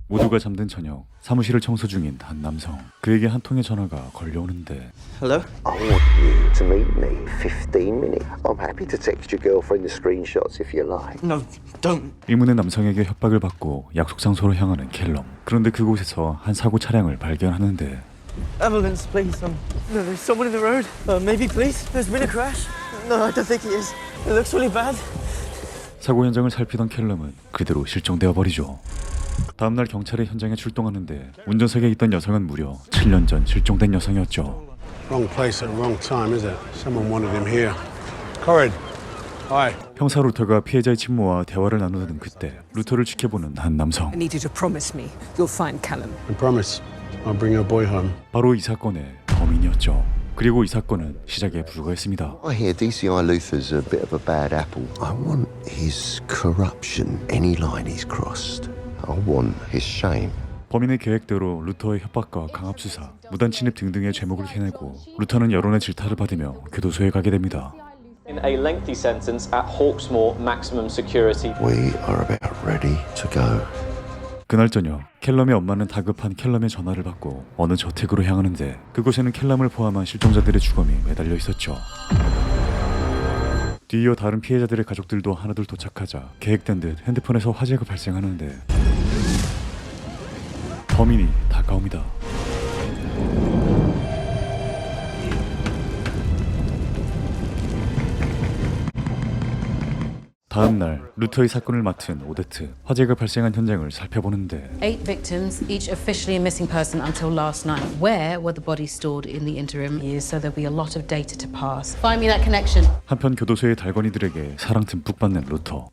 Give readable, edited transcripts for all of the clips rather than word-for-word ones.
모두가 잠든 저녁, 사무실을 청소 중인 한 남성. 그에게 한 통의 전화가 걸려오는데 Hello? I want you to meet me 15 minutes. I'm happy to text your girlfriend the screenshots if you like. No, don't. 의문의 남성에게 협박을 받고 약속 장소로 향하는 kell럼. 그런데 그곳에서 한 사고 차량을 발견하는데 Ambulance, please. No, there's someone in the road. Maybe, please. There's been a crash. No, I don't think he is. It looks really bad. 사고 현장을 살피던 kell럼은 그대로 실종되어 버리죠. 다음날 경찰이 현장에 출동하는데 운전석에 있던 여성은 무려 7년 전 실종된 여성이었죠. Wrong place at the wrong time, is it? Someone wanted him here. Corrid. Hi. 형사 루터가 피해자의 친모와 대화를 나누던 그때 루터를 지켜보는 한 남성. I need you to promise me you'll find Callum. I promise. I'll bring your boy home. 바로 이 사건의 범인이었죠. 그리고 이 사건은 시작에 불과했습니다. I hear DCI Luther's a bit of a bad apple. I want his corruption. Any line he's crossed. I want his shame. 범인의 계획대로 루터의 협박과 강압 수사, 무단 침입 등등의 죄목을 캐내고 루터는 여론의 질타를 받으며 교도소에 가게 됩니다. In a lengthy sentence at Hawksmoor Maximum Security. We are about ready to go. 그날 저녁 kell럼의 엄마는 다급한 kell럼의 전화를 받고 어느 저택으로 향하는데 그곳에는 kell럼을 포함한 실종자들의 주검이 매달려 있었죠. 뒤이어 다른 피해자들의 가족들도 하나둘 도착하자 계획된 듯 핸드폰에서 화재가 발생하는데 범인이 다가옵니다. 다음 날 루터의 사건을 맡은 오데트, 화재가 발생한 현장을 살펴보는데 8 victims, each officially a missing person until last night. Where were the bodies stored in the interim years? So there'll be a lot of data to pass. Find me that connection. 한편 교도소의 달건이들에게 사랑 듬뿍 받는 루터.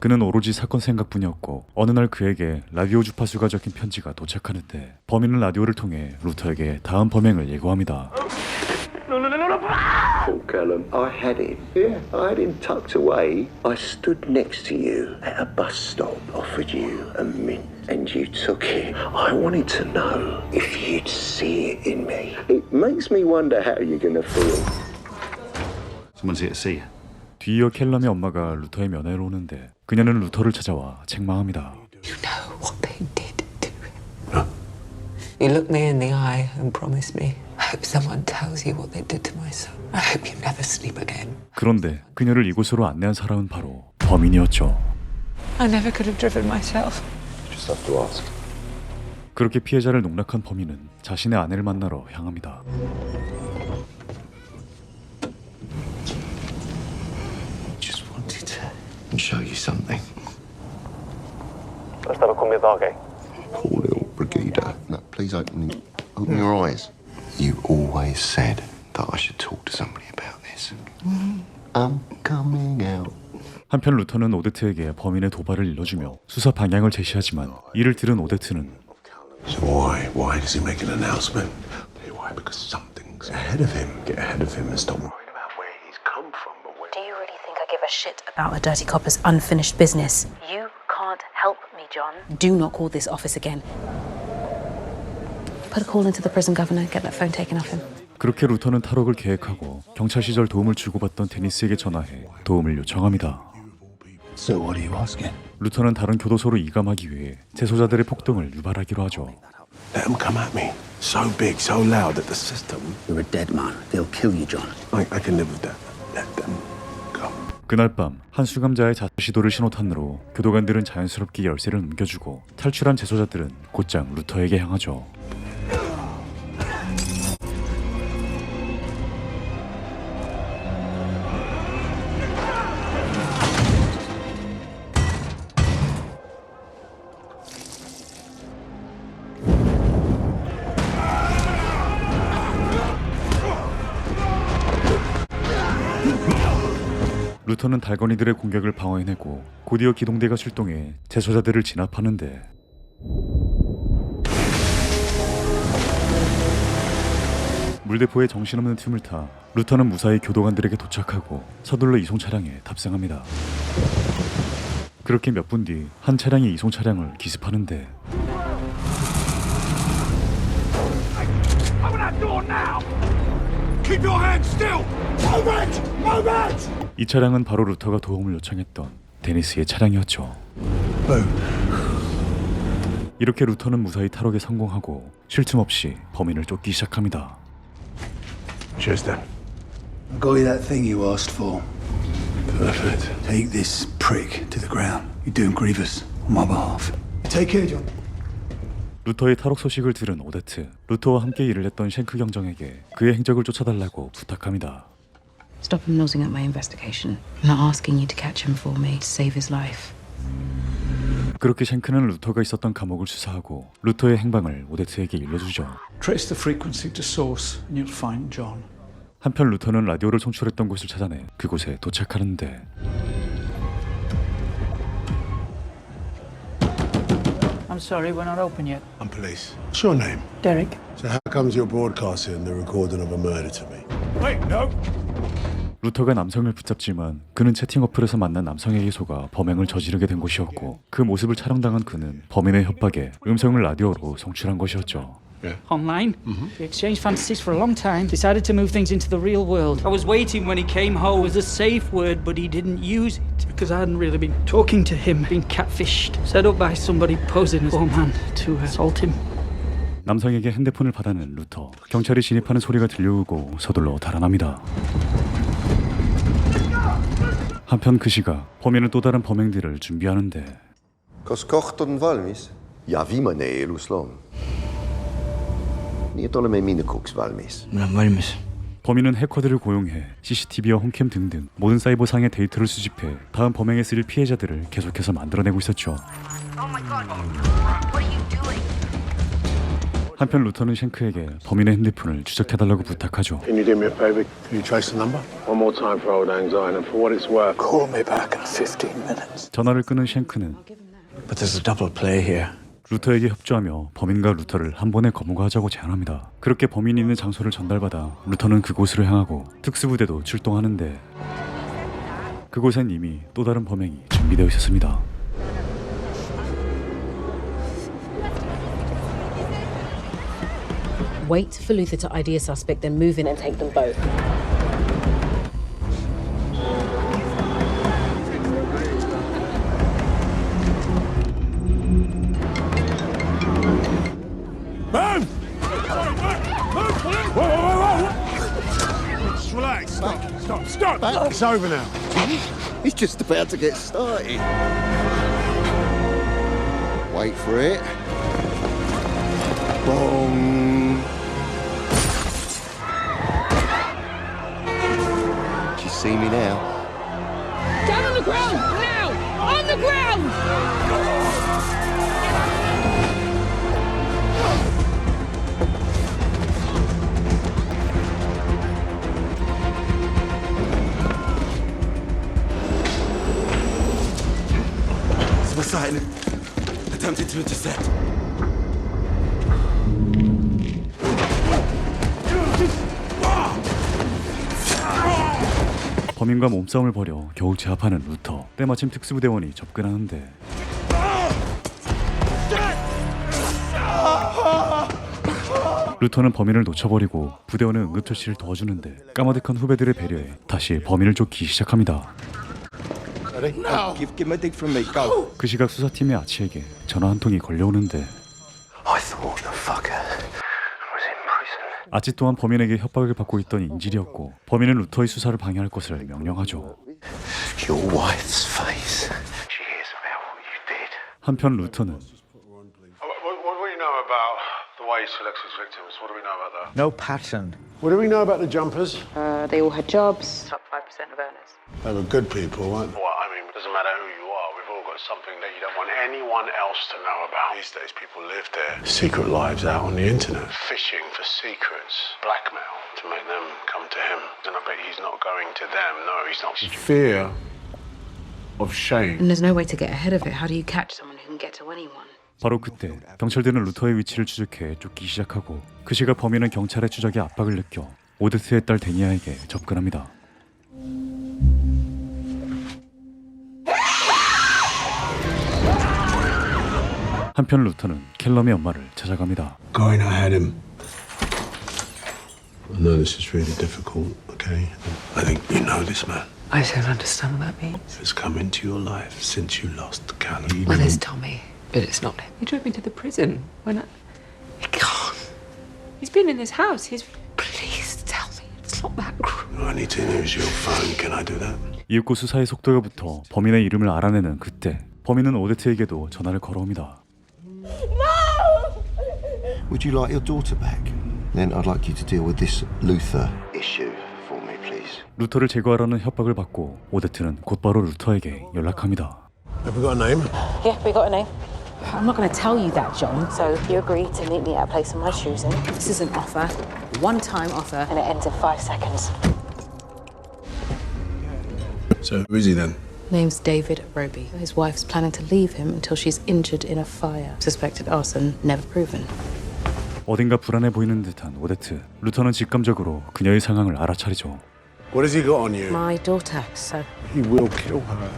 그는 오로지 사건 생각뿐이었고 어느 날 그에게 라디오 주파수가 적힌 편지가 도착하는데 범인은 라디오를 통해 루터에게 다음 범행을 예고합니다. Paul Callum, I had him. Yeah, I had him tucked away. I stood next to you at a bus stop, offered you a mint, and you took it. I wanted to know if you'd see it in me. It makes me wonder how you're gonna feel. Someone's here to see you. 뒤이어 kell럼의 엄마가 루터의 면회로 오는데 그녀는 루터를 찾아와 책망합니다. You know what they did to him. You look me in the eye and promise me. I hope someone tells you what they did to my son. I hope you never sleep again. 그런데 그녀를 이곳으로 안내한 사람은 바로 범인이었죠. I never could have driven myself. Just have to ask. 그렇게 피해자를 농락한 범인은 자신의 아내를 만나러 향합니다. Just wanted to show you something. Stava con mio dog, Poor little Brigida. No, please open your eyes. You always said that I should talk to somebody about this. I'm coming out. 한편 루터는 오데트에게 범인의 도발을 일러주며 수사 방향을 제시하지만 이를 들은 오데트는 So why does he make an announcement? Why? Because something's ahead of him. Get ahead of him and stop worrying about where he's come from. But where... Do you really think I give a shit about a dirty copper's unfinished business? You can't help me, John. Do not call this office again. Put a call into the prison governor. Get that phone taken off him. 그렇게 루터는 탈옥을 계획하고 경찰 시절 도움을 주고받던 데니스에게 전화해 도움을 요청합니다. So what are you asking? 루터는 다른 교도소로 이감하기 위해 재소자들의 폭동을 유발하기로 하죠. Let them come at me. So big, so loud that the system... You're a dead man. They'll kill you, John. I can live with that. Let them go. 그날 밤 한 수감자의 자살 시도를 신호탄으로 교도관들은 자연스럽게 열쇠를 넘겨주고 탈출한 재소자들은 곧장 루터에게 향하죠. 루터는 달건이들의 공격을 방어해내고 곧이어 기동대가 출동해 재소자들을 진압하는데 물대포의 정신없는 틈을 타 루터는 무사히 교도관들에게 도착하고 서둘러 이송 차량에 탑승합니다. 그렇게 몇 분 뒤 한 차량이 이송 차량을 기습하는데 Keep your hands still! Move it! Move it! 이 차량은 바로 루터가 도움을 요청했던 데니스의 차량이었죠. Boo. 이렇게 루터는 무사히 탈옥에 성공하고 쉴 틈 없이 범인을 쫓기 시작합니다. Cheers, Dan. I got you that thing you asked for. Perfect. Take this prick to the ground. You're doing Grievous on my behalf. Take care, John. 루터의 탈옥 소식을 들은 오데트, 루터와 함께 일을 했던 쉔크 경정에게 그의 행적을 쫓아달라고 부탁합니다. Stop him nosing at my investigation. I'm not asking you to catch him for me to save his life. 그렇게 쉔크는 루터가 있었던 감옥을 수사하고 루터의 행방을 오데트에게 일러주죠. Trace the frequency to source and you'll find John. 한편 루터는 라디오를 송출했던 곳을 찾아내 그곳에 도착하는데 I'm sorry, we're not open yet. I'm police. What's your name? Derek. So how comes you're broadcasting the recording of a murder to me? Wait, no. 루터가 남성을 붙잡지만 그는 채팅 어플에서 만난 남성에게 속아 범행을 저지르게 된 것이었고 그 모습을 촬영당한 그는 범인의 협박에 음성을 라디오로 송출한 것이었죠. Online? We exchanged fantasies for a long time. Decided to move things into the real world. I was waiting when he came home. It was a safe word, but he didn't use it because I hadn't really been talking to him. Been catfished. Set up by somebody posing as a poor man to assault him. 남성에게 핸드폰을 받아낸 루터. 경찰이 진입하는 소리가 들려오고 서둘러 달아납니다. 한편 그 시각 범인은 또 다른 범행들을 준비하는데 Kas kocht on valmis? Ja, wie man Ruslan. Niet oleme mine koks valmis. I'm valmis. 범인은 해커들을 고용해 CCTV와 홈캠 등등 모든 사이버상의 데이터를 수집해 다음 범행에 쓰일 피해자들을 계속해서 만들어내고 있었죠. 한편 루터는 쉔크에게 범인의 핸드폰을 추적해달라고 부탁하죠. Can you do me a favor? Can you trace the number? One more time for old anxiety and for what it's worth. Call me back in 15 minutes. 전화를 끊은 쉔크는 But there's a double play here. 루터에게 협조하며 범인과 루터를 한 번에 검거하자고 제안합니다. 그렇게 범인이 있는 장소를 전달받아 루터는 그곳으로 향하고 특수부대도 출동하는데 그곳엔 이미 또 다른 범행이 준비되어 있었습니다. Wait for Luther to ID a suspect, then move in and take them both. Move! Whoa! Just relax. Stop! It's over now. He's just about to get started. Wait for it. Boom. Do you see me now? Down on the ground! Now! On the ground! Suicide. Attempted to intercept. 범인과 몸싸움을 벌여 겨우 제압하는 루터. 때마침 특수부대원이 접근하는데 루터는 범인을 놓쳐버리고 부대원은 응급처치를 도와주는데 까마득한 후배들의 배려에 다시 범인을 쫓기 시작합니다. No. Give my dick from me. Go. 그 시각 수사팀의 아치에게 전화 한 통이 걸려오는데 I thought the fucker was in prison. 아치 또한 범인에게 협박을 받고 있던 인질이었고 범인은 루터의 수사를 방해할 것을 명령하죠. Your wife's face. She hears about what you did. 한편 루터는 What do we know about the way he selects his victims? What do we know about that? No pattern. What do we know about the jumpers? They all had jobs. Top 5% of earners. They were good people, weren't they? Well, I mean, it doesn't matter who you are. We've all got something that you don't want anyone else to know about. These days, people live their secret lives out on the internet, fishing for secrets, blackmail to make them come to him. And I bet he's not going to them. No, he's not. Fear of shame. And there's no way to get ahead of it. How do you catch someone who can get to anyone? 바로 그때 경찰들은 루터의 위치를 추적해 쫓기 시작하고 그 시각 범인은 경찰의 추적에 압박을 느껴 오데트의 딸 데니아에게 접근합니다. 한편 루터는 켈럼의 엄마를 찾아갑니다. Going, I had him. I know this is really difficult, okay? I think you know this man. I don't understand what that means. Has come into your life since you lost Callum. Well, there's Tommy. But it's not him. He drove me to the prison when I... He can't. He's been in this house. Please tell me it's not that cruel. I need to use your phone. Can I do that? 이윽고 수사의 속도가 붙어 범인의 이름을 알아내는 그때 범인은 오데트에게도 전화를 걸어옵니다. Would you like your daughter back? Then I'd like you to deal with this Luther issue for me, please. 루터를 제거하라는 협박을 받고 오데트는 곧바로 루터에게 연락합니다. Have we got a name? Yeah, we got a name. I'm not going to tell you that, John. So you agreed to meet me at a place of my choosing. This is an offer, one-time offer, and it ends in 5 seconds. So who is he then? Name's David Roby. His wife's planning to leave him until she's injured in a fire. Suspected arson, never proven. 어딘가 불안해 보이는 듯한 오데트. 루터는 직감적으로 그녀의 상황을 알아차리죠. What has he got on you? My daughter, so... He will kill her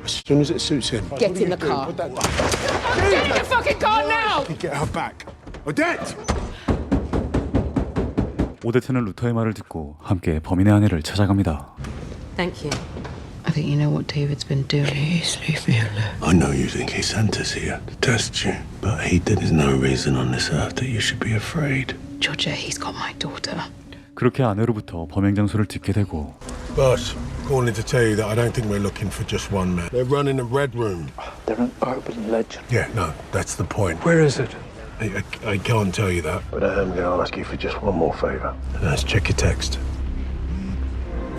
as soon as it suits him. Get in the car. Get in the fucking car now! Get her back. Odette! 오데트는 루터의 말을 듣고 함께 범인의 아내를 찾아갑니다. Thank you. I think you know what David's been doing. Please leave me alone. I know you think he sent us here to test you, but there's no reason on this earth that you should be afraid. Georgia, he's got my daughter. 그렇게 아내로부터 범행 장소를 듣게 되고 Boss, calling to tell you that I don't think we're looking for just one man. They're running a red room. They're an urban legend. Yeah, no, that's the point. Where is it? I can't tell you that, but I am going to ask you for just one more favour. And that's check your text.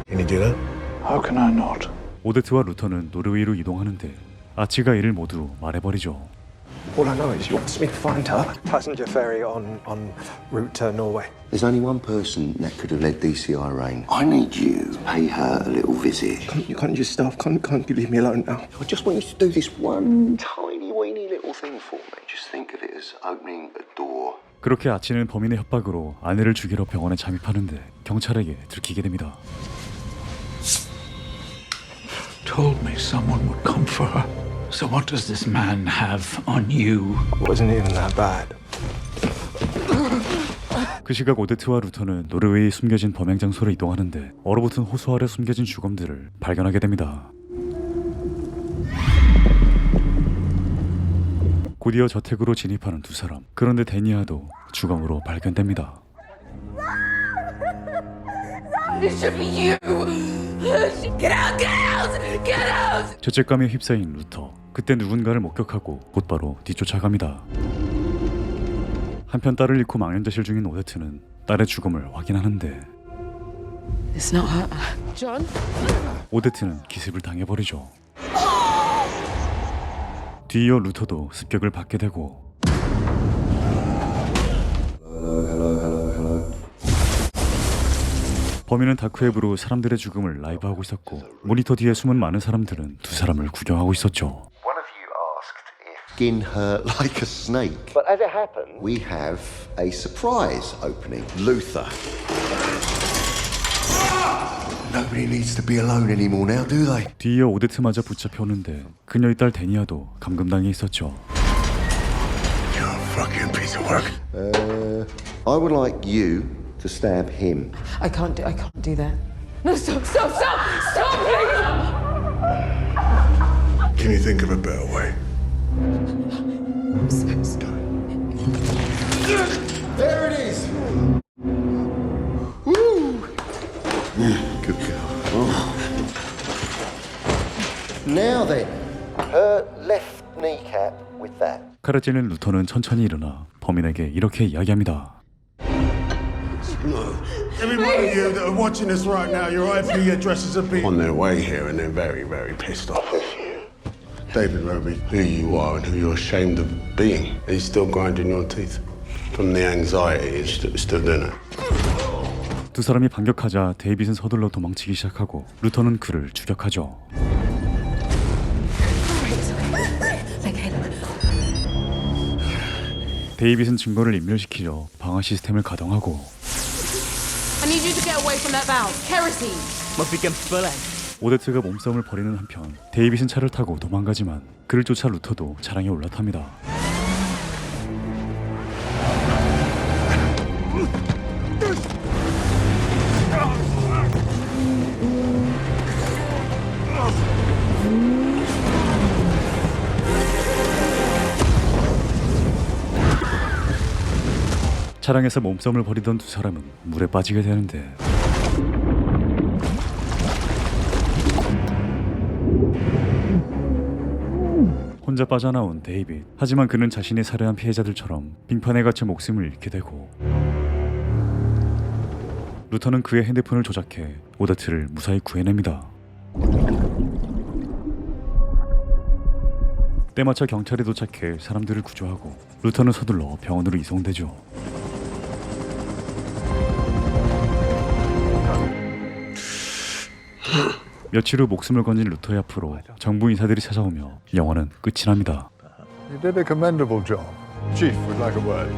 Can you do that? How can I not? 오데트와 루터는 노르웨이로 이동하는데 아치가 이를 모두 말해버리죠. All I know is you want me to find her. Passenger ferry on route to Norway. There's only one person that could have led DCI Rain. I need you to pay her a little visit. You can't just staff. Can't you leave me alone now? I just want you to do this one tiny weeny little thing for me. Just think of it as opening a door. 그렇게 아치는 범인의 협박으로 아내를 죽이러 병원에 잠입하는데 경찰에게 들키게 됩니다. Told me someone would come for her. So what does this man have on you? Wasn't even that bad. 그 시각 오데트와 루터는 노르웨이에 숨겨진 범행 장소로 이동하는데 얼어붙은 호수 아래 숨겨진 주검들을 발견하게 됩니다. 곧이어 저택으로 진입하는 두 사람. 그런데 데니아도 주검으로 발견됩니다. This should be you. Get out, get out, get out. 죄책감에 휩싸인 루터. 그때 누군가를 목격하고 곧바로 뒤쫓아갑니다. 한편 딸을 잃고 망연자실 중인 오데트는 딸의 죽음을 확인하는데 It's not her. John? 오데트는 기습을 당해버리죠. 뒤이어 루터도 습격을 받게 되고 범인은 다크웹으로 사람들의 죽음을 라이브하고 있었고 모니터 뒤에 숨은 많은 사람들은 두 사람을 구경하고 있었죠. One of you asked if skin her like a snake. But as it happened, we have a surprise opening. Luther. Nobody needs to be alone anymore now, do they? 뒤이어 오데트마저 붙잡혀오는데 그녀의 딸 데니아도 감금당해 있었죠. You're a fucking piece of work. I would like you to stab him. I can't do that. No, stop, please. Can you think of a better way? I'm so sorry. There it is. Woo! Good girl. Oh. Now then, her left kneecap with that. 칼에 찔린 루터는 천천히 일어나 범인에게 이렇게 이야기합니다. Look, everybody here that are watching this right now, your IP addresses have been on their way here and they're very, very pissed off with you. David Roby, who you are and who you're ashamed of being, he's still grinding your teeth. From the anxiety, he's still doing it. 두 사람이 반격하자 데이빗은 서둘러 도망치기 시작하고 루터는 그를 추격하죠. 데이빗은 증거를 인멸시키려 방어 시스템을 가동하고 I need you to get away from that valve. Kerosene. Must be against bullet. 오데트가 몸싸움을 벌이는 한편 데이빗은 차를 타고 도망가지만 그를 쫓아 루터도 차량에 올라탑니다. 차량에서 몸싸움을 벌이던 두 사람은 물에 빠지게 되는데 혼자 빠져나온 데이빗. 하지만 그는 자신이 살해한 피해자들처럼 빙판에 갇혀 목숨을 잃게 되고 루터는 그의 핸드폰을 조작해 오데트를 무사히 구해냅니다. 때마쳐 경찰이 도착해 사람들을 구조하고 루터는 서둘러 병원으로 이송되죠. 며칠 후 목숨을 건진 루터의 앞으로 정부 인사들이 찾아오며 영화는 끝이 납니다. You did a commendable job. Chief would like a word.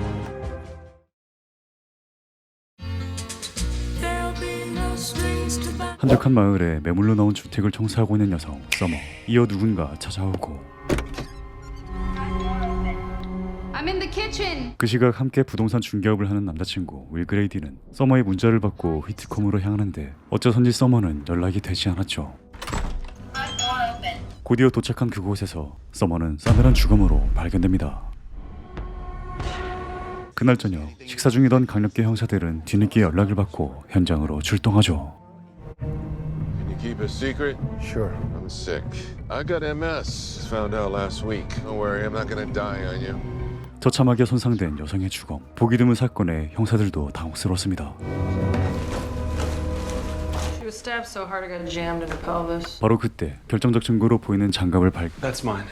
한적한 마을에 매물로 나온 주택을 청소하고 있는 여성 서머. 이어 누군가 찾아오고 I'm in the kitchen. 그 시각 함께 부동산 중개업을 하는 남자친구 윌 그레이디는 서머의 문자를 받고 휘트콤으로 향하는데 어쩌선지 서머는 연락이 되지 않았죠. 곧이어 도착한 그곳에서 서머는 싸늘한 죽음으로 발견됩니다. 그날 저녁 식사 중이던 강력계 형사들은 뒤늦게 연락을 받고 현장으로 출동하죠. Can you keep a secret? Sure. I'm sick. I got MS. Found out last week. Don't worry, I'm not gonna die on you. 처참하게 손상된 여성의 주검. 보기 드문 사건에 형사들도 당혹스러웠습니다. She was stabbed so hard I got jammed in the pelvis. 바로 그때 결정적 증거로 보이는 장갑을 That's mine.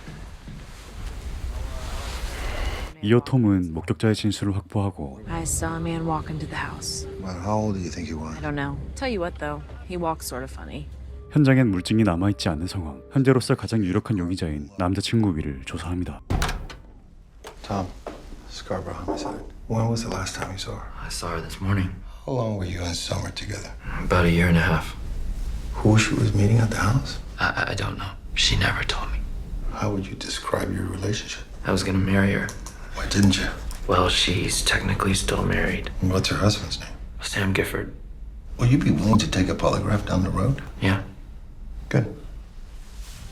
이어 톰은 목격자의 진술을 확보하고 I saw a man walk into the house. Well, how old do you think he was? I don't know. Tell you what though, he walks sort of funny. 현장엔 물증이 남아있지 않는 상황. 현재로서 가장 유력한 용의자인 남자친구 위를 조사합니다. Tom, Scarborough homicide. When was the last time you saw her? I saw her this morning. How long were you and Summer together? About a year and a half. Who she was meeting at the house? I don't know. She never told me. How would you describe your relationship? I was gonna marry her. Why didn't you? Well, she's technically still married. What's her husband's name? Sam Gifford. Will you be willing to take a polygraph down the road? Yeah. Good.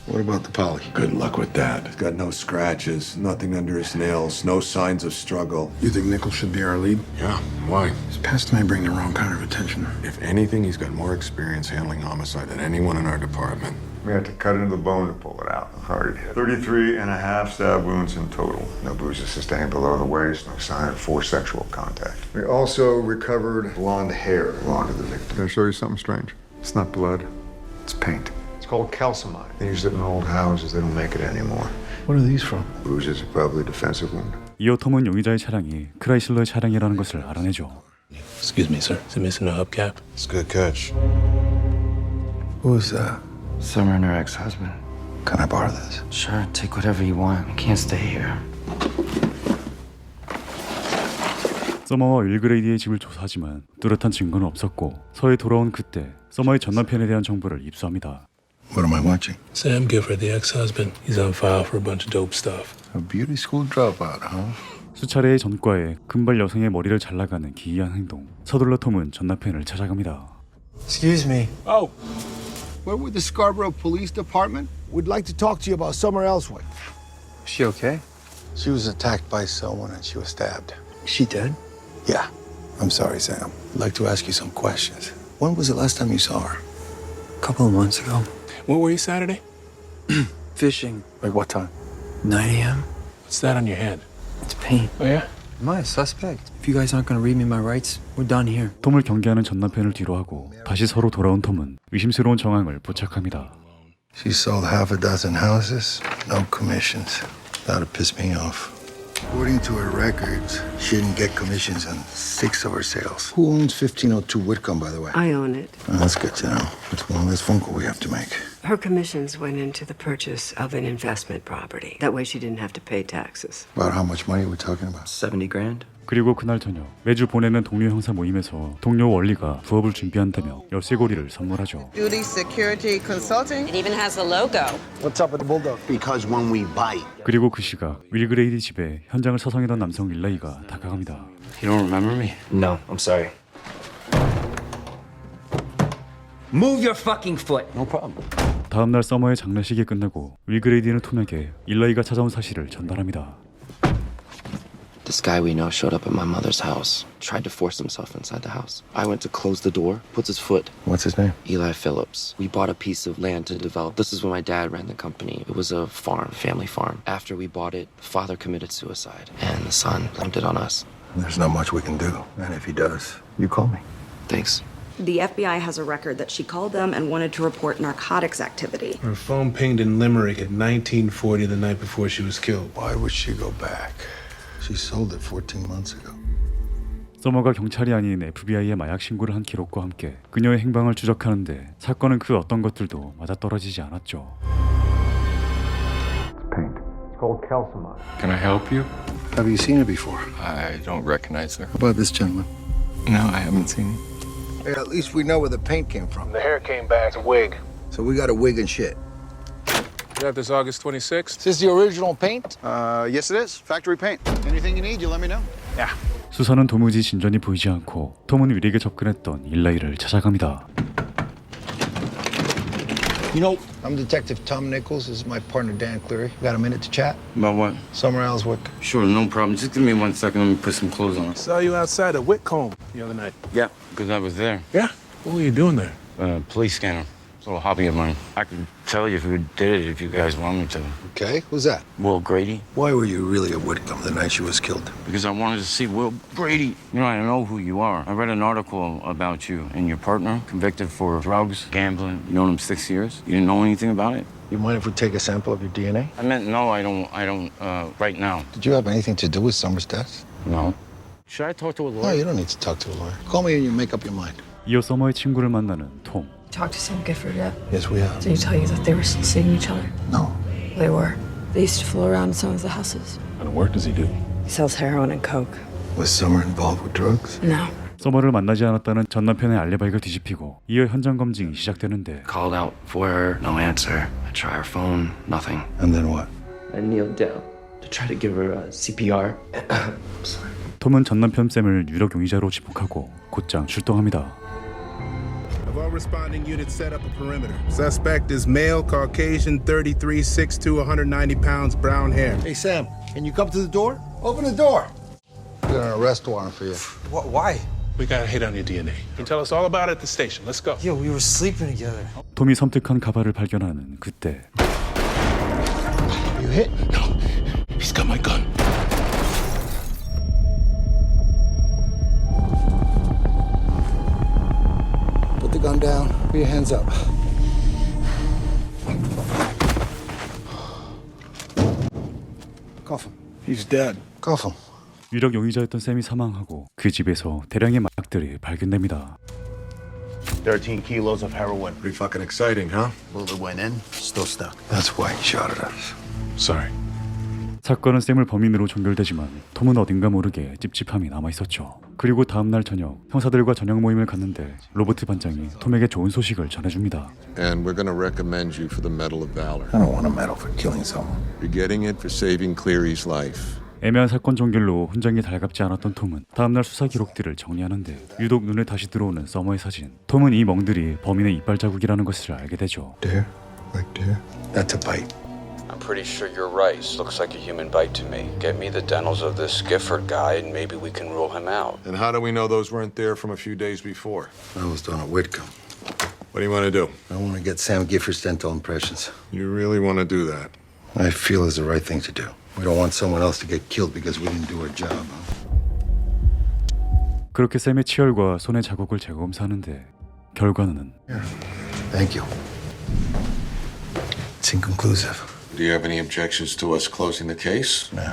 What about the poly? Good luck with that. He's got no scratches, nothing under his nails, no signs of struggle. You think Nichols should be our lead? Yeah, why? His past may bring the wrong kind of attention. If anything, he's got more experience handling homicide than anyone in our department. We had to cut into the bone to pull it out. Hard hit. 33 and a half stab wounds in total. No bruises sustained below the waist, no sign of forced sexual contact. We also recovered blonde hair belonged to the victim. Can I show you something strange? It's not blood, it's paint. It's called calcimine. They use it in old houses. They don't make it anymore. What are these from? Bruises are probably a defensive wound. 이어 톰은 용의자의 차량이 크라이슬러의 차량이라는 것을 알아내죠. Excuse me, sir. Is it missing a hubcap? It's a good catch. Who's that? Summer and her ex-husband. Can I borrow this? Sure, take whatever you want. I can't stay here. 서머와 윌 그레이디의 집을 조사하지만 뚜렷한 증거는 없었고 서해 돌아온 그때 서머의 전 남편에 대한 정보를 입수합니다. What am I watching? Sam Gifford, the ex-husband. He's on file for a bunch of dope stuff. A beauty school dropout, huh? 수차례의 전과에 금발 여성의 머리를 잘라가는 기이한 행동. 서둘러 톰은 전 남편을 찾아갑니다. Excuse me. Oh. We're with the Scarborough Police Department. We'd like to talk to you about Summer Elswick. Is she okay? She was attacked by someone and she was stabbed. Is she dead? Yeah. I'm sorry, Sam. I'd like to ask you some questions. When was the last time you saw her? A couple of months ago. Where were you Saturday? Fishing. Like what time? 9 a.m. What's that on your hand? It's paint. Oh, yeah? Am I a suspect? If you guys aren't gonna read me my rights, we're done here. 톰을 경계하는 전 남편을 뒤로 하고 다시 서로 돌아온 톰은 의심스러운 정황을 포착합니다. She sold half a dozen houses, no commissions. That'll piss me off. According to her records, she didn't get commissions on 6 of her sales. Who owns 1502 Whitcomb, by the way? I own it. That's good to know. It's one less phone call we have to make. Her commissions went into the purchase of an investment property. That way she didn't have to pay taxes. About how much money are we talking about? 70 grand. 그리고 그날 저녁 매주 보내는 동료 형사 모임에서 동료 월리가 부업을 준비한다며 열쇠고리를 선물하죠. Duty Security Consulting. It even has the logo. What's up with the bulldog? Because when we bite. 그리고 그 시각 윌 그레이디 집에 현장을 서성이던 남성 일라이가 다가갑니다. You don't remember me? No, I'm sorry. Move your fucking foot. No problem. 다음 날 서머의 장례식이 끝나고 윌 그레이디는 톰에게 일라이가 찾아온 사실을 전달합니다. The This guy we know showed up at my mother's house, tried to force himself inside the house. I went to close the door, puts his foot. What's his name? Eli Phillips. We bought a piece of land to develop. This is when my dad ran the company. It was a farm, family farm. After we bought it, the father committed suicide, and the son blamed it on us. There's not much we can do. And if he does, you call me. Thanks. The FBI has a record that she called them and wanted to report narcotics activity. Her phone pinged in Limerick at 1940 the night before she was killed. Why would she go back? She sold it 14 months ago. 서머가 경찰이 아닌 FBI에 마약 신고를 한 기록과 함께 그녀의 행방을 추적하는데 사건은 그 어떤 것들도 맞아떨어지지 않았죠. Paint. It's called calcimide. Can I help you? Have you seen her before? I don't recognize her. How about this gentleman? No, I haven't seen her. Hey, at least we know where the paint came from. The hair came back, a wig. So we got a wig and shit. You got this August 26th? Is this the original paint? Yes it is. Factory paint. Anything you need, you let me know. Yeah. 수사는 도무지 진전이 보이지 않고 톰은 위리에게 접근했던 일라이를 찾아갑니다. You know, I'm Detective Tom Nichols. This is my partner, Dan Cleary. Got a minute to chat? About what? Summer Ellswick. Sure, no problem. Just give me 1 second. Let me put some clothes on. Saw you outside at Whitcomb the other night. Yeah, because I was there. Yeah? What were you doing there? Police scanner. It's a little hobby of mine. I can tell you who did it if you guys want me to. Okay, who's that? Will Grady. Why were you really at Whitcomb the night she was killed? Because I wanted to see Will Brady. You know, I know who you are. I read an article about you and your partner, convicted for drugs, gambling. You known him 6 years. You didn't know anything about it? You mind if we take a sample of your DNA? I meant no, I don't, right now. Did you have anything to do with Summer's death? No. Should I talk to a lawyer? No, you don't need to talk to a lawyer. Call me and you make up your mind. 이어 서머의 친구를 만나는 톰. Talk to Sam Gifford yet? Yes, we have. Did he tell you that they were seeing each other? No. They were. They used to fool around in some of the houses. What work does he do? He sells heroin and coke. Was Summer involved with drugs? No. 서머를 만나지 않았다는 전 남편의 알리바이가 뒤집히고 이어 현장 검증이 시작되는데 Called out for her, no answer. I try her phone, nothing. And then what? I kneeled down to try to give her CPR. Sorry. 톰은 전 남편 샘을 유력 용의자로 지목하고 곧장 출동합니다. Of all responding units set up a perimeter. Suspect is male, Caucasian, 33, 6'2", 190 pounds, brown hair. Hey, Sam, can you come to the door? Open the door. We got an arrest warrant for you. Why? We got a hit on your DNA. You can tell us all about it at the station. Let's go. Yo, we were sleeping together. 톰이 섬뜩한 가발을 발견하는 그때 You hit? No, he's got my gun. Put the gun down. Put your hands up. Cuff him. He's dead. Cuff him. 유력 용의자였던 샘이 사망하고 그 집에서 대량의 마약들이 발견됩니다. 13 kilos of heroin. Pretty fucking exciting, huh? Bullet went in, still stuck. That's why he shot at us. Sorry. 사건은 샘을 범인으로 종결되지만 톰은 어딘가 모르게 찝찝함이 남아있었죠. 그리고 다음날 저녁 형사들과 저녁 모임을 갔는데 로버트 반장이 톰에게 좋은 소식을 전해줍니다. And we're gonna recommend you for the Medal of Valor. I don't want a medal for killing someone. You're getting it for saving Cleary's life. 애매한 사건 종결로 훈장이 달갑지 않았던 톰은 다음날 수사 기록들을 정리하는데 유독 눈에 다시 들어오는 서머의 사진. 톰은 이 멍들이 범인의 이빨 자국이라는 것을 알게 되죠. Deer? Like deer? That's a bite. I'm pretty sure you're right. This looks like a human bite to me. Get me the dentals of this Gifford guy and maybe we can rule him out. And how do we know those weren't there from a few days before? That was done at Whitcomb. What do you want to do? I want to get Sam Gifford's dental impressions. You really want to do that? I feel it's the right thing to do. We don't want someone else to get killed because we didn't do our job. 그렇게 샘의 치열과 손의 자국을 재검사하는데 결과는 Thank you. It's inconclusive. Do you have any objections to us closing the case? No.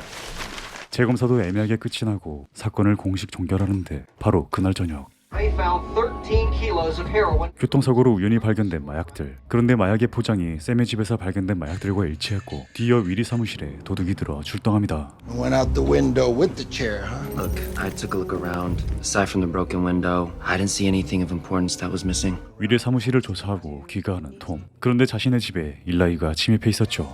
재검사도 애매하게 끝이 나고 사건을 공식 종결하는데 바로 그날 저녁 They found 13 kilos of heroin. 교통사고로 우연히 발견된 마약들. 그런데 마약의 포장이 샘의 집에서 발견된 마약들과 일치했고 뒤이어 위리 사무실에 도둑이 들어 출동합니다. Went out the window with the chair, huh? Look, I took a look around. Aside from the broken window, I didn't see anything of importance that was missing. 위리의 사무실을 조사하고 귀가하는 톰. 그런데 자신의 집에 일라이가 침입해 있었죠.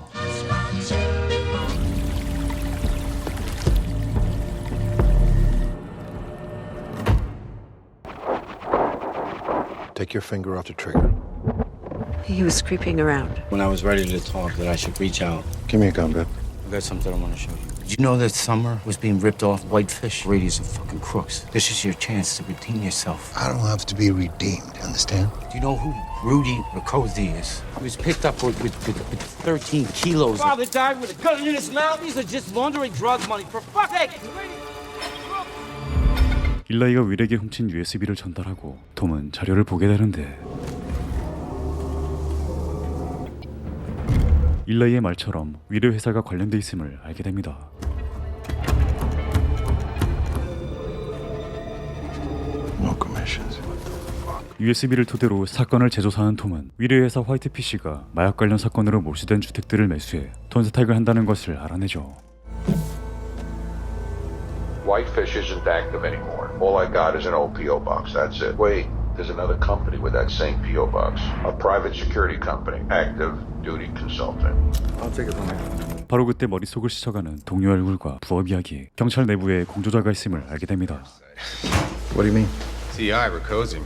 Take your finger off the trigger. He was creeping around. When I was ready to talk, that I should reach out. Give me a gun, babe. I got something I want to show you. Did you know that Summer was being ripped off Whitefish? Brady's a fucking crooks. This is your chance to redeem yourself. I don't have to be redeemed, understand? Do you know who Rudy Riccozzi is? He was picked up with 13 kilos. Father died with a gun in his mouth. These are just laundering drug money. For fuck's sake! 일라이가 윌에게 훔친 USB를 전달하고 톰은 자료를 보게 되는데 일라이의 말처럼 윌의 회사가 관련돼 있음을 알게 됩니다. No commissions. USB를 토대로 사건을 재조사한 톰은 윌의 회사 화이트피쉬가 마약 관련 사건으로 몰수된 주택들을 매수해 돈 세탁을 한다는 것을 알아내죠. Whitefish isn't active anymore. All I got is an old P.O. box, that's it. Wait, there's another company with that same P.O. box. A private security company. Active Duty Consulting. I'll take it from here. 바로 그때 머릿속을 스쳐가는 동료 얼굴과 부업 이야기. 경찰 내부에 공조자가 있음을 알게 됩니다. What do you mean? T.I. Riccozzi.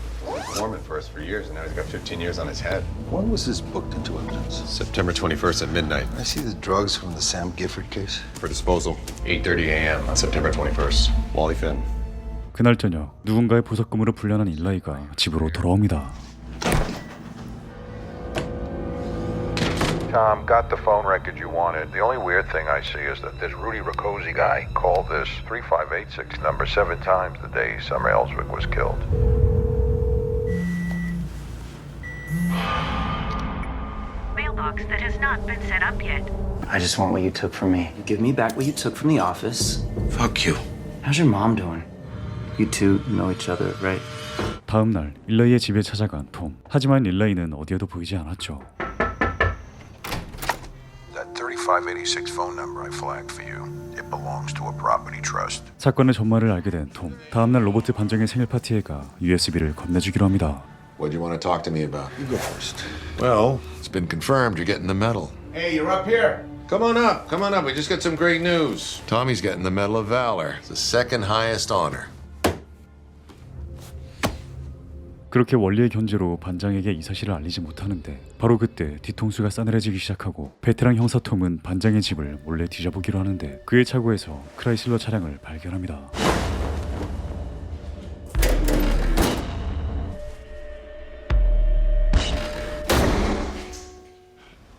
Foreman for us for years, and now he's got 15 years on his head. When was this booked into evidence? September 21st at midnight. I see the drugs from the Sam Gifford case. For disposal, 8:30 a.m. on September 21st. Wally Finn. 그날 저녁 누군가의 보석금으로 불려난 일라이가 집으로 돌아옵니다. Tom, got the phone record you wanted. The only weird thing I see is that this Rudy Riccozzi guy called this 3586 number 7 times the day Summer Ellswick was killed. Mailbox that has not been set up yet. I just want what you took from me. Give me back what you took from the office. Fuck you. How's your mom doing? You two know each other, right? 다음 날 일라이의 집에 찾아간 톰. 하지만 일라이는 어디에도 보이지 않았죠. That 3586 phone number I flagged for you. It belongs to a property trust. 사건의 전말을 알게 된 톰. 다음 날 로버트 반장의 생일 파티에 가 USB를 건네주기로 합니다. What do you want to talk to me about? You go first. Well, it's been confirmed you're getting the medal. Hey, you're up here. Come on up, come on up. We just got some great news. Tommy's getting the Medal of Valor. It's the second highest honor. 그렇게 원리의 견제로 반장에게 이 사실을 알리지 못하는데 바로 그때 뒤통수가 싸늘해지기 시작하고 베테랑 형사 톰은 반장의 집을 몰래 뒤져보기로 하는데 그의 차고에서 크라이슬러 차량을 발견합니다.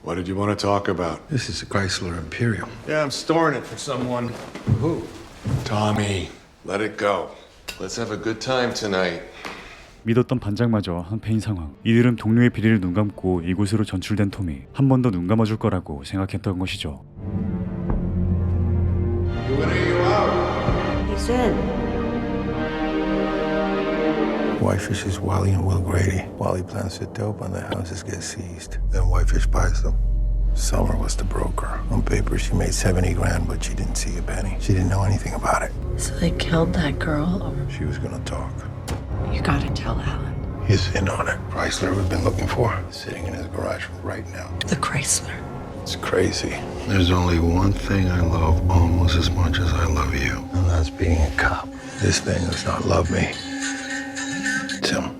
What did you want to talk about? This is a Chrysler Imperial. Yeah, I'm storing it for someone. Who? Tommy. Let it go. Let's have a good time tonight. 믿었던 반장마저 한패인 상황. 이들은 동료의 비리를 눈감고 이곳으로 전출된 톰이 한 번 더 눈 감아줄 거라고 생각했던 것이죠. He's in. Whitefish is Wally and Will Grady. Wally plants the dope and the houses get seized. Then Whitefish buys them. Summer was the broker. On paper, she made 70 grand, but she didn't see a penny. She didn't know anything about it. So they killed that girl? She was gonna talk. You gotta tell Alan. He's in on it. Chrysler we've been looking for, sitting in his garage right now. The Chrysler. It's crazy. There's only one thing I love almost as much as I love you, and that's being a cop. This thing does not love me. Tim,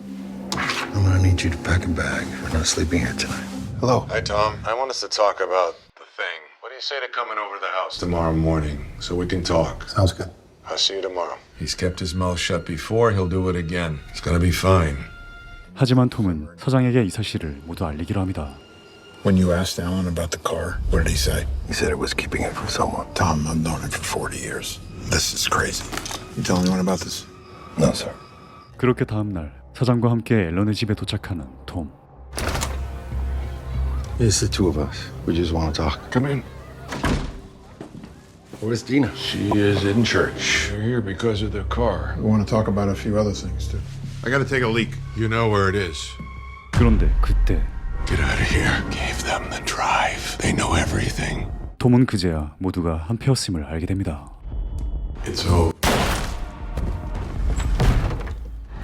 I'm gonna need you to pack a bag. We're not sleeping here tonight. Hello. Hi, Tom. I want us to talk about the thing. What do you say to coming over to the house tomorrow morning so we can talk? Sounds good. I'll see you tomorrow. He's kept his mouth shut before. He'll do it again. It's gonna be fine. 하지만 톰은 서장에게 이 사실을 모두 알리기로 합니다. When you asked Alan about the car, what did he say? He said it was keeping it from someone. Tom, I've known him for 40 years. This is crazy. You tell anyone about this? No, sir. 그렇게 다음 날 서장과 함께 앨런의 집에 도착하는 톰. It's the two of us. We just want to talk. Come in. Where's Dina? She is in church. We're here because of the car. We want to talk about a few other things, too. I gotta take a leak. You know where it is. 그런데 그때 Get out of here. Gave them the drive. They know everything. 톰은 그제야 모두가 한패였음을 알게 됩니다. It's over.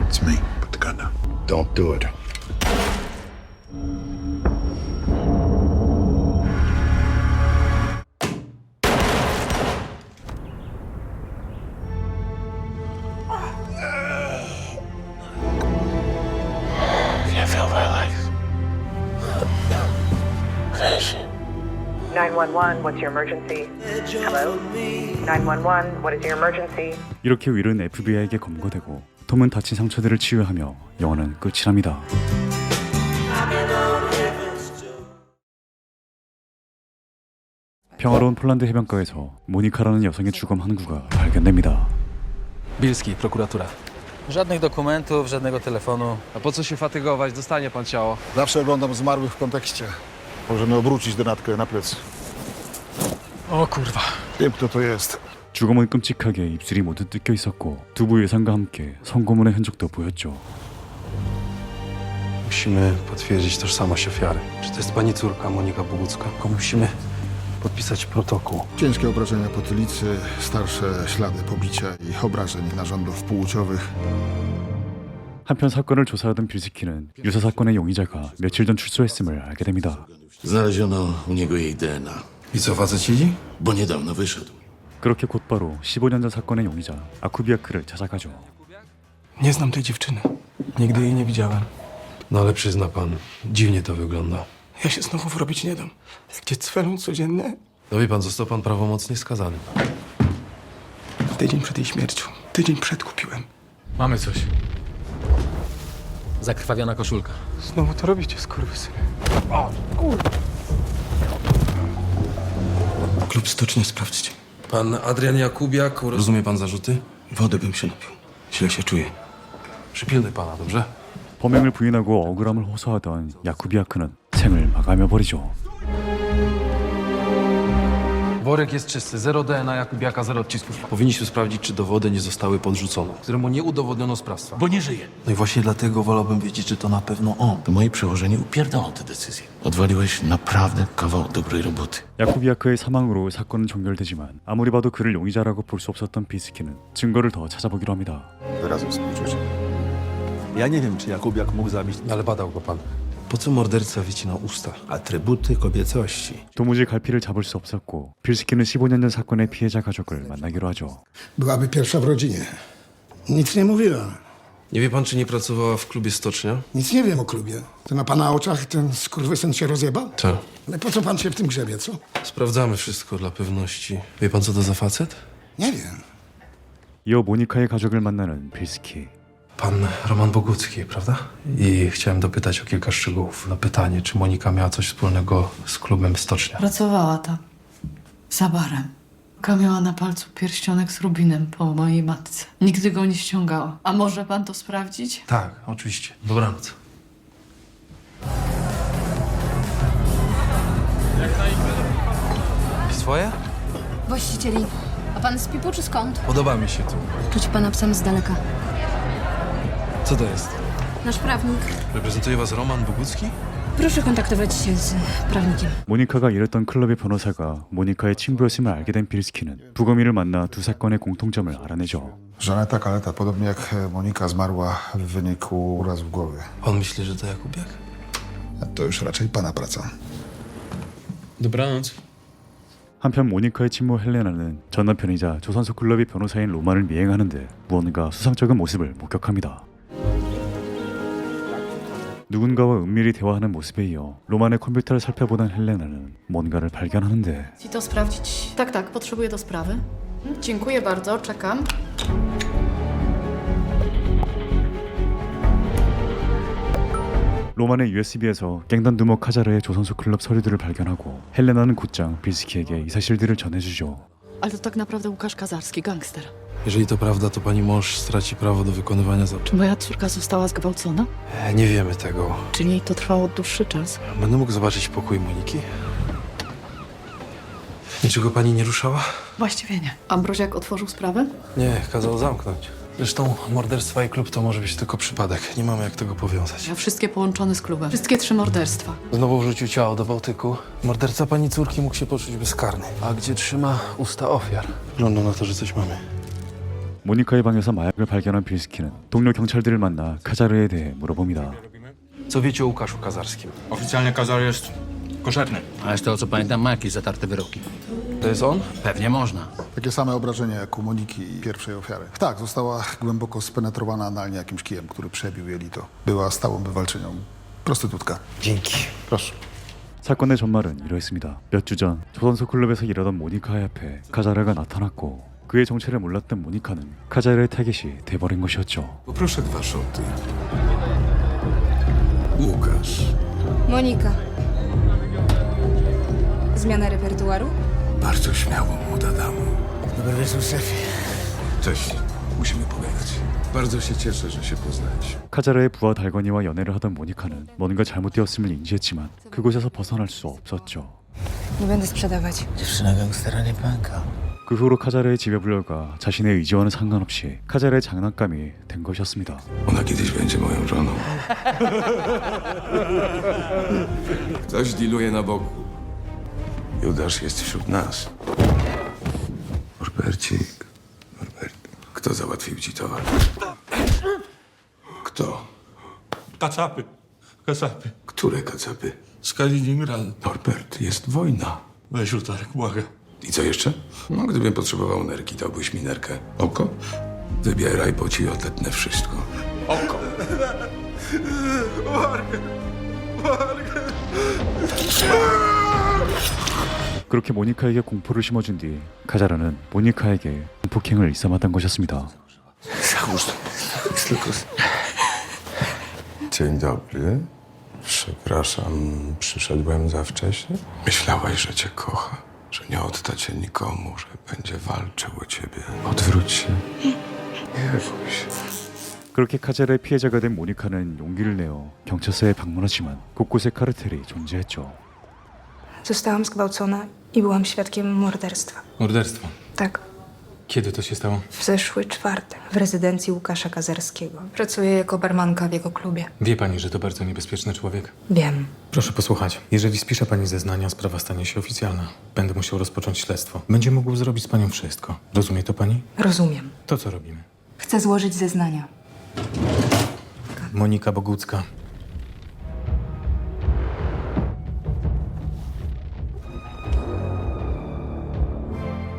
It's me. Put the gun down. Don't do it. Finish. 911. 911, what's your emergency? Hello? 911, what is your emergency? 이렇게 윌은 FBI에게 검거되고 톰은 다친 상처들을 치유하며 영화는 끝이 납니다. 평화로운 폴란드 해변가에서 모니카라는 여성의 주검 한 구가 발견됩니다. Bilski, prokuratura. Żadnych dokumentów, żadnego telefonu. A po co się fatygować? Dostanie pan ciało. Zawsze oglądam zmarłych w kontekście. Możemy obrócić donatkę na plecy. O kurwa. Wiem, kto to jest. 주검은 끔찍하게 입술이 모두 뜯겨 있었고 두부 예상과 함께 성고문의 흔적도 보였죠. Musimy potwierdzić tożsamość ofiary. Czy to jest pani córka Monika Bogucka? Tylko musimy podpisać protokół. Ciężkie obrażenia potylicy, starsze ślady pobicia i obrażeń narządów płciowych. 한편 사건을 조사하던 빌스키는 유사 사건의 용의자가 며칠 전 출소했음을 알게 됩니다. Znaleziono u niego jej DNA. I co, facet siedzi? Bo niedawno wyszedł. 그렇게 곧바로 15년 전 사건의 용의자 아쿠비아크를 찾아가죠. Nie znam tej dziewczyny. Nigdy jej nie widziałem. No ale przyzna pan, dziwnie to wygląda. Ja się znowu wrobić nie dam. Jak cię cwelą codziennie. No wie pan, został pan prawomocnie skazany. Tydzień przed jej śmiercią. Tydzień przed kupiłem. Mamy coś. Zakrwawiona koszulka. Znowu to robicie, skurwysyny. O, kurwa. Klub stocznia, sprawdźcie. Pan Adrian Jakubiak, rozumie pan zarzuty? Wody bym się napił. Źle się czuję. Przypilnuj pana, dobrze? 범행을 부인하고 억울함을 호소하던 야쿠비아크는 생을 마감해 버리죠. Worek jest czysty, zero DNA Jakubiaka, zero odcisków. Powinniśmy sprawdzić, czy dowody nie zostały podrzucone, któremu nie udowodniono sprawstwa. Bo nie żyje. No i właśnie dlatego wolałbym wiedzieć, czy to na pewno on. To moi przełożeni upierdolą tę decyzję. Odwaliłeś naprawdę kawał dobrej roboty. 야쿠비아크의 사망으로 사건은 종결되지만 아무리 봐도 그를 용의자라고 볼 수 없었던 비스키는 증거를 더 찾아보기로 합니다. Wyrazem współczucia. Ja nie wiem, czy Jakubiak mógł zabić, ale badał go pan. Po co morderca wycina usta? Atrybuty kobiecości. 도무지 갈피를 잡을 수 없었고 빌스키는 15년 전 사건의 피해자 가족을 만나기로 하죠. Byłaby pierwsza w rodzinie. Nic nie mówiła. Nie wie pan, czy nie pracowała w klubie Stocznia? Nic nie wiem o klubie. To na pana oczach ten skurwysyn się rozjebał? Tak. Ale po co pan się w tym grzebie, co? Sprawdzamy wszystko dla pewności. Wie pan, co to za facet? Nie wiem. 이어 모니카의 가족을 만나는 빌스키. Pan Roman Bogucki, prawda? I chciałem dopytać o kilka szczegółów. Na pytanie, czy Monika miała coś wspólnego z klubem Stocznia. Pracowała tam. Za barem. Miała na palcu pierścionek z rubinem po mojej matce. Nigdy go nie ściągała. A może pan to sprawdzić? Tak, oczywiście. Dobranoc. Swoje? Właścicieli, a pan z Pipu czy skąd? Podoba mi się tu. Czuć pana psem z daleka. Co to jest? Nasz prawnik. Reprezentuje was Roman Bogucki? Proszę kontaktować się z prawnikiem. 모니카가 일했던 클럽의 변호사가 모니카의 친부였음을 알게 된 빌스키는 부검이를 만나 두 사건의 공통점을 알아내죠. Żaneta Kaleta, podobnie jak Monika, zmarła w wyniku urazów głowy. On myśli, że to Jakubiak? To już raczej pana praca. Dobranoc. 한편 모니카의 친모 헬레나는 전 남편이자 조선소 클럽의 변호사인 로만을 미행하는데 무언가 수상쩍은 모습을 목격합니다. 누군가와 은밀히 대화하는 모습에 이어 로만의 컴퓨터를 살펴보던 헬레나는 뭔가를 발견하는데 Ci to sprawdzić? Tak, potrzebuję do sprawy. Dziękuję bardzo, czekam. 로만의 USB에서 갱단 두머 카자르의 조선소 클럽 서류들을 발견하고 헬레나는 곧장 빌스키에게 이 사실들을 전해주죠. Ale to tak naprawdę Łukasz Kazarski, gangster. Jeżeli to prawda, to pani mąż straci prawo do wykonywania zawodu. Czy moja córka została zgwałcona? Nie wiemy tego. Czyli jej to trwało dłuższy czas? Będę mógł zobaczyć pokój Moniki? Niczego pani nie ruszała? Właściwie nie. Ambroziak otworzył sprawę? Nie, kazał zamknąć. Zresztą morderstwa i klub to może być tylko przypadek. Nie mamy jak tego powiązać. A wszystkie połączone z klubem. Wszystkie 3 morderstwa. Znowu wrzucił ciało do Bałtyku. Morderca pani córki mógł się poczuć bezkarny. A gdzie trzyma usta ofiar? Wygląda na to, że coś mamy. 모니카의 방에서 마약을 발견한 빌스키는 동료 경찰들을 만나 카자르에 대해 물어봅니다. Co wiecie o Łukaszu Kazarskim? Oficjalnie Kazar jest koszerny. Ale z tego co pamiętam, ma jakieś zatarte wyroki. To jest on? Pewnie można. Takie same obrażenia jak u Moniki i pierwszej ofiary. Tak, została głęboko spenetrowana analnie jakimś kijem, który przebił jelito. Była stałą wywalczynią. Prostytutka. Dzięki. Proszę. 사건의 전말은 이러했습니다. 몇 주 전 조선소 클럽에서 일하던 모니카의 앞에 카자르가 나타났고 그의 정체를 몰랐던 모니카는 카자르의 타겟이 돼버린 것이었죠. Poproszę 2 szoty. Łukasz. Monika. Zmiana repertuaru? Bardzo śmiało, młoda damo. Dobry wieczór, szefie. Cześć. Musimy pogadać. bardzo się cieszę, że się poznać. 카자르의 부하 달건이와 연애를 하던 모니카는 뭔가 잘못되었음을 인지했지만 그곳에서 벗어날 수 없었죠. Nie będę sprzedawać. Dziewczyna gangstera nie pęka. 그 후로 카자르의 집에 불려가 자신의 의지와는 상관없이 카자르의 장난감이 된 것이었습니다. Ona kiedyś będzie moją żoną. Ktoś diluje na boku. Judasz jest wśród nas. Norbercik. Norbert. Kto załatwił ci towar? Kto? Kacapy. Kacapy. Które kacapy? Z Kaliningradu. Norbert, jest wojna. Weź Utarek, błagam. I co jeszcze? No, gdybym potrzebował nerki, dałbyś mi nerkę. Oko? Wybieraj, bo ci odetnę wszystko. Oko! 그렇게 모니카에게 공포를 심어준 뒤 카자르는 모니카에게 폭행을 일삼았던 것이었습니다. Dzień dobry. Przepraszam, przyszedłem za wcześnie? Myślałaś, że cię kocha, że nie odda cię nikomu, że będzie walczył o ciebie. Odwróć się. Nie bój się. 그렇게 카자르의 피해자가 된 모니카는 용기를 내어 경찰서에 방문하지만 곳곳에 카르텔이 존재했죠. Zostałam zgwałcona i byłam świadkiem morderstwa. Morderstwo. Tak, Kiedy to się stało? w zeszły czwartek w rezydencji Łukasza Kazarskiego. Pracuję jako barmanka w jego klubie. Wie pani, że to bardzo niebezpieczny człowiek? Wiem. Proszę posłuchać. Jeżeli spisze pani zeznania, sprawa stanie się oficjalna. Będę musiał rozpocząć śledztwo. Będzie mógł zrobić z panią wszystko. Rozumie to pani? Rozumiem. To co robimy? Chcę złożyć zeznania. Monika Bogucka.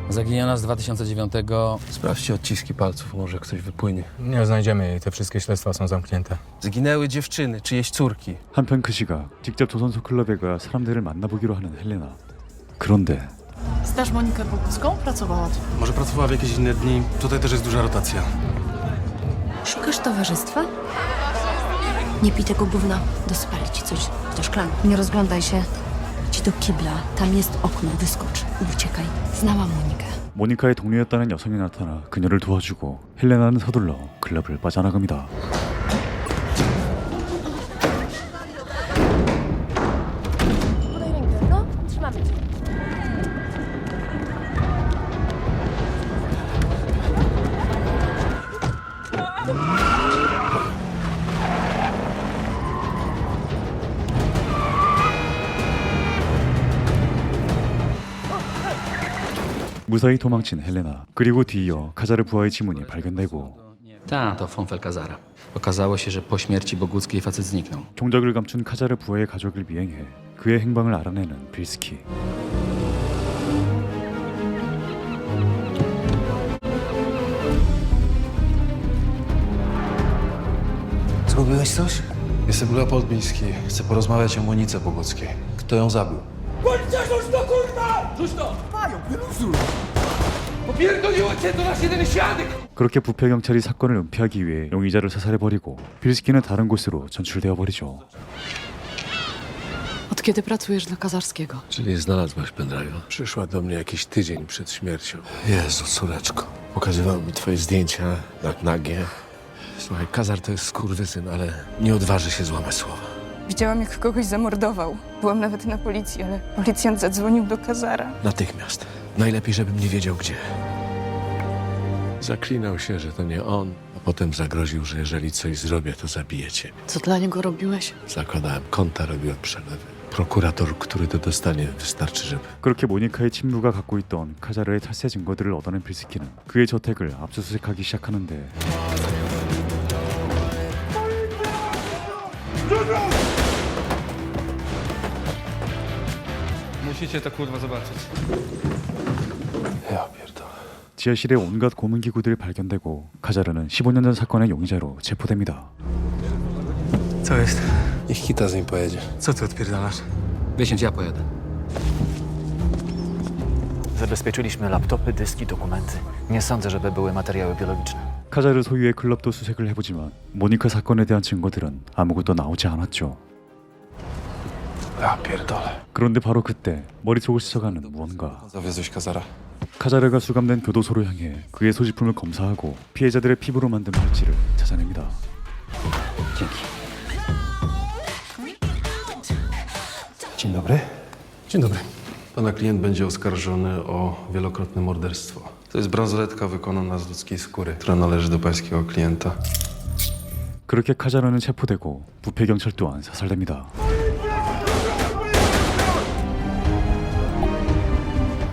Zaginiona z 2009. Sprawdźcie odciski palców, może ktoś wypłynie. Nie znajdziemy jej. Te wszystkie śledztwa są zamknięte. Zginęły dziewczyny, czyjeś córki. 한편 그 시각 직접 조선소 클럽에 가 사람들을 만나보기로 하는 헬레나. 그런데 Znasz Monikę Bogucką? Pracowała tu. Może pracowała w jakieś inne dni. Tutaj też jest duża rotacja. Szukasz towarzystwa? Nie pij tego gówna. Dospali ci coś do szklanki. Nie rozglądaj się. Idź do kibla. Tam jest okno. Wyskocz. Uciekaj. Znałam Monikę. 모니카의 동료였다는 여성이 나타나 그녀를 도와주고 헬레나는 서둘러 클럽을 빠져나갑니다. Podaj rękę, no. Trzymamy cię. 무사히 도망친 헬레나. 그리고 뒤이어 카자르 부하의 지문이 발견되고 Ta, to Fonfel Kazara. Okazało się, że po śmierci Boguckiej facet zniknął. 종적을 감춘 카자르 부하의 가족을 미행해 그의 행방을 알아내는 빌스키. Zgubiłeś coś? Jestem Leopold Miński. Chcę porozmawiać o Monice Boguckiej. Kto ją zabił? Policja, rzuć to, kurwa! Rzuć to! Mają, wyluzuj! Popierdoliło cię to nasz jeden świadek! 그렇게 부패 경찰이 사건을 은폐하기 위해 용의자를 사살해버리고 빌스키는 다른 곳으로 전출되어 버리죠. Od kiedy pracujesz dla Kazarskiego? Czyli znalazłaś pendrive'a? Przyszła do mnie jakiś tydzień przed śmiercią. Jezu, córeczko. Pokazywał mi twoje zdjęcia jak nagie. Słuchaj, Kazar to jest skurwysyn, ale nie odważy się złamać słowa. Widziałam, jak kogoś zamordował. Byłam nawet na policji, ale policjant zadzwonił do Kazara. Natychmiast. Najlepiej, żebym nie wiedział gdzie. Zaklinał się, że to nie on, a potem zagroził, że jeżeli coś zrobię, to zabijecie. Co dla niego robiłeś? Zakładałem konta, robiłem przelewy. Prokurator, który to dostanie, wystarczy, żeby... 그렇게 모니카의 친부가 갖고 있던 카자르의 탈세 증거들을 얻어낸 빌스키는 그의 저택을 압수수색하기 시작하는데 Musicie to kurwa zobaczyć. Ja pierdolę. 지하실에 온갖 고문기구들이 발견되고 카자르는 15년 전 사건의 용의자로 체포됩니다. Co jest? Niech Kita z nim pojedzie. Co ty odpierdalasz? Wysiądź, ja pojadę. Zabezpieczyliśmy laptopy, dyski, dokumenty. Nie sądzę, żeby były materiały biologiczne. 카자르 소유의 클럽도 수색을 해보지만 모니카 사건에 대한 증거들은 아무것도 나오지 않았죠. Ja pierdolę. 그런데 바로 그때 머릿속을 스쳐가는 무언가. Zawiozłeś Kazara. 카자르가 수감된 교도소로 향해 그의 소지품을 검사하고 피해자들의 피부로 만든 팔찌를 찾아냅니다. Dzień dobry. Dzień dobry. Pana klient będzie oskarżony o wielokrotne morderstwo. To jest bransoletka wykonana z ludzkiej skóry, która należy do pańskiego klienta. 그렇게 카자르는 체포되고 부패 경찰 또한 사살됩니다.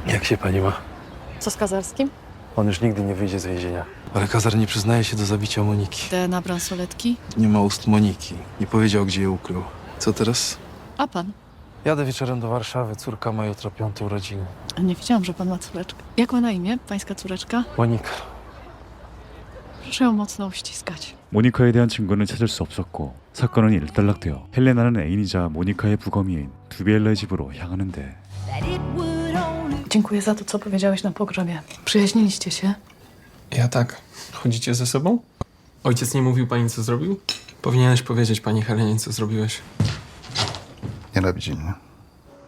Jak się pani ma? Co z Kazarskim? On już nigdy nie wyjdzie z więzienia. Ale Kazar nie przyznaje się do zabicia Moniki. DNA bransoletki? Nie ma ust Moniki. Nie powiedział, gdzie je ukrył. Co teraz? A pan? Jadę wieczorem do Warszawy. Córka ma jutro 5. urodziny. Nie wiedziałam, że pan ma córeczkę. Jak ma na imię, pańska córeczka? Monika. Proszę ją mocno uściskać. 모니카에 대한 증거는 찾을 수 없었고 사건은 일단락되어 헬레나는 애인이자 모니카의 부검이인 두비엘라의 집으로 향하는데 Dziękuję za to, co powiedziałeś na pogrzebie. Przyjaźniliście się? Ja tak. Chodzicie ze sobą? Ojciec nie mówił pani, co zrobił? Powinieneś powiedzieć pani Helenie, co zrobiłeś. nienawidzi mnie.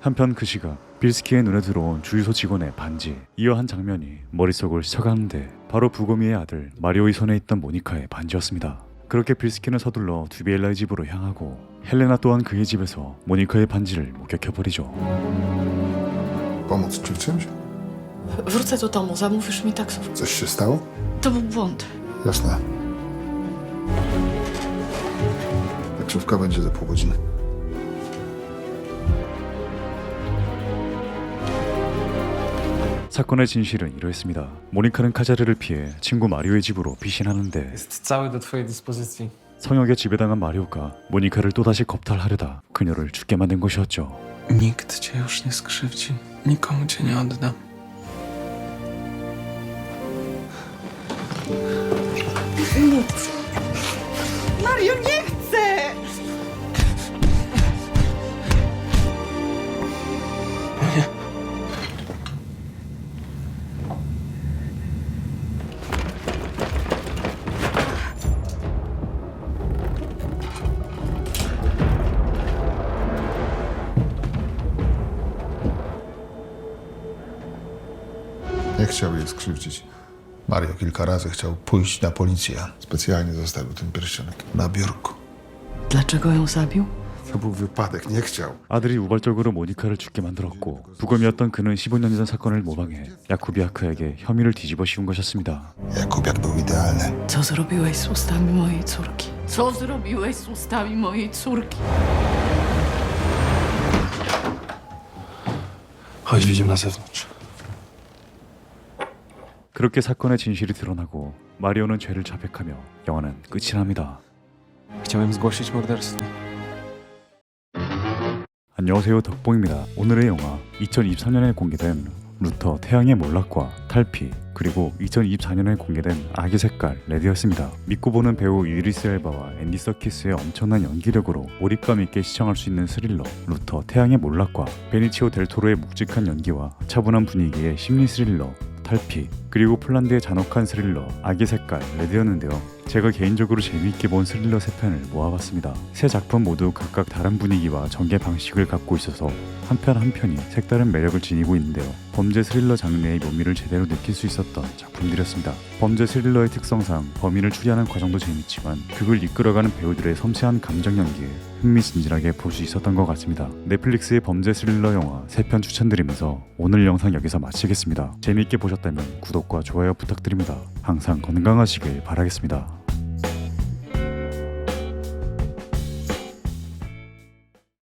한편 그 시각 빌스키의 눈에 들어온 주유소 직원의 반지. 이어 한 장면이 머릿속을 스쳐가는데 바로 부고미의 아들 마리오의 손에 있던 모니카의 반지였습니다. 그렇게 빌스키는 서둘러 두비엘라의 집으로 향하고 헬레나 또한 그의 집에서 모니카의 반지를 목격해버리죠. Pomóc ci w czymś? Wrócę do domu, zamówisz mi taksówkę. Coś się stało? To był błąd. Jasne. Taksówka będzie za pół godziny. 사건의 진실은 이러했습니다. 모니카는 카자르를 피해 친구 마리오의 집으로 피신하는데 Jest cały do twojej dyspozycji. 성역에 지배당한 마리오가 모니카를 또다시 겁탈하려다 그녀를 죽게 만든 것이었죠. Nikt cię już nie skrzywdzi. Nikomu cię nie oddam. Mario, nie chcę! Nie chciał jej skrzywdzić. Mario kilka razy chciał pójść na policję. Specjalnie zostawił ten pierścionek na biurku. Dlaczego ją zabił? To był wypadek, nie chciał. 아들이 우발적으로 모니카를 죽게 만들었고 부검이었던 그는 15년 전 사건을 모방해 야쿠비아크에게 혐의를 뒤집어 씌운 것이었습니다. Jakubiak był idealny. Co zrobiłeś z ustami mojej córki? Co zrobiłeś z ustami mojej córki? Chodź, wyjdziemy na zewnątrz. 그렇게 사건의 진실이 드러나고 마리오는 죄를 자백하며 영화는 끝이 납니다. Chciałem zgłosić morderstwo. 안녕하세요, 덕봉입니다. 오늘의 영화 2023년에 공개된 루터 태양의 몰락과 탈피, 그리고 2024년에 공개된 악의 색깔 레드였습니다. 믿고 보는 배우 이드리스 엘바와 앤디 서키스의 엄청난 연기력으로 몰입감 있게 시청할 수 있는 스릴러 루터 태양의 몰락과 베니치오 델 토로의 묵직한 연기와 차분한 분위기의 심리 스릴러 탈피, 그리고 폴란드의 잔혹한 스릴러 악의 색깔 레드였는데요. 제가 개인적으로 재미있게 본 스릴러 3편을 모아봤습니다. 세 작품 모두 각각 다른 분위기와 전개 방식을 갖고 있어서 한 편 한 편이 색다른 매력을 지니고 있는데요. 범죄 스릴러 장르의 묘미를 제대로 느낄 수 있었던 작품들이었습니다. 범죄 스릴러의 특성상 범인을 추리하는 과정도 재밌지만 그걸 이끌어가는 배우들의 섬세한 감정 연기에 흥미진진하게 볼 수 있었던 것 같습니다. 넷플릭스의 범죄 스릴러 영화 3편 추천드리면서 오늘 영상 여기서 마치겠습니다. 재미있게 보셨다면 구독과 좋아요 부탁드립니다. 항상 건강하시길 바라겠습니다.